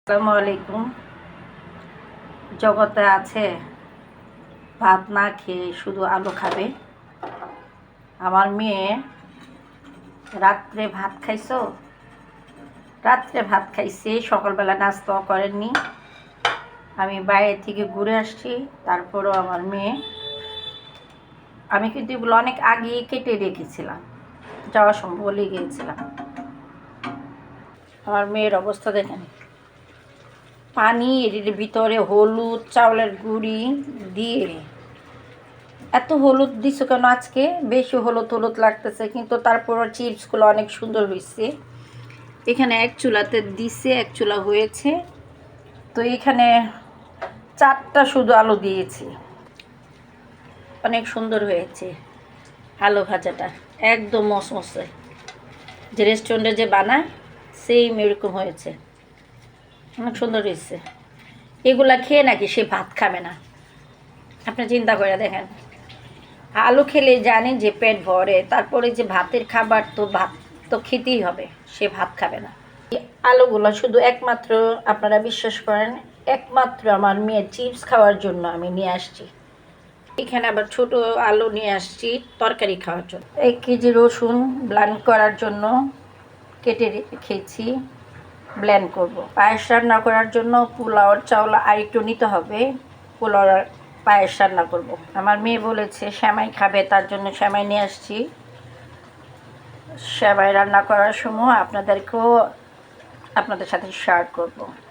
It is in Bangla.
আসসালামু আলাইকুম। জগতে আছে ভাত না খেয়ে শুধু আলু খাবে। আমার মেয়ে রাত্রে ভাত খাইছো? রাত্রে ভাত খাইছে, সকালবেলা নাস্তাও করেননি। আমি বাইরে থেকে ঘুরে আসছি, তারপরও আমার মেয়ে, আমি কিন্তু এগুলো অনেক আগেই কেটে রেখেছিলাম, যাওয়ার সময় বলে গিয়েছিলাম। আমার মেয়ের অবস্থা দেখেন, পানি এর ভিতরে হলুদ, চাউলের গুঁড়ি দিয়ে, এত হলুদ দিছো কেন আজকে? বেশি হলুদ হলুদ লাগতেছে, কিন্তু তারপরও চিপসগুলো অনেক সুন্দর হয়েছে। এখানে এক চুলাতে দিছে, এক চুলা হয়েছে, তো এখানে 4টা শুধু আলু দিয়েছি। অনেক সুন্দর হয়েছে আলু ভাজাটা, একদম মসমসে, যে রেস্টুরেন্টে যে বানায় সেম এরকম হয়েছে, অনেক সুন্দর হয়েছে। এগুলা খেয়ে নাকি সে ভাত খাবে না? আপনি চিন্তা করে দেখেন, আলু খেলে জানি যে পেট ভরে, তারপরে যে ভাতের খাবার, তো ভাত তো খেতেই হবে, সে ভাত খাবে না। এই আলুগুলো শুধু একমাত্র, আপনারা বিশ্বাস করেন, একমাত্র আমার মেয়ের চিপস খাওয়ার জন্য আমি নিয়ে আসছি। এখানে আবার ছোট আলু নিয়ে আসছি তরকারি খাওয়ার জন্য। 1 কেজি রসুন ব্লেন্ড করার জন্য কেটে রেখেছি, ব্লেন্ড করব। পায়েস রান্না করার জন্য পোলাওর চাউল আরেকটু নিতে হবে, পোলাওর পায়েস রান্না করব। আমার মেয়ে বলেছে সেমাই খাবে, তার জন্য সেমাই নিয়ে আসছি। সেমাই রান্না করার সময় আপনাদের সাথে শেয়ার করব।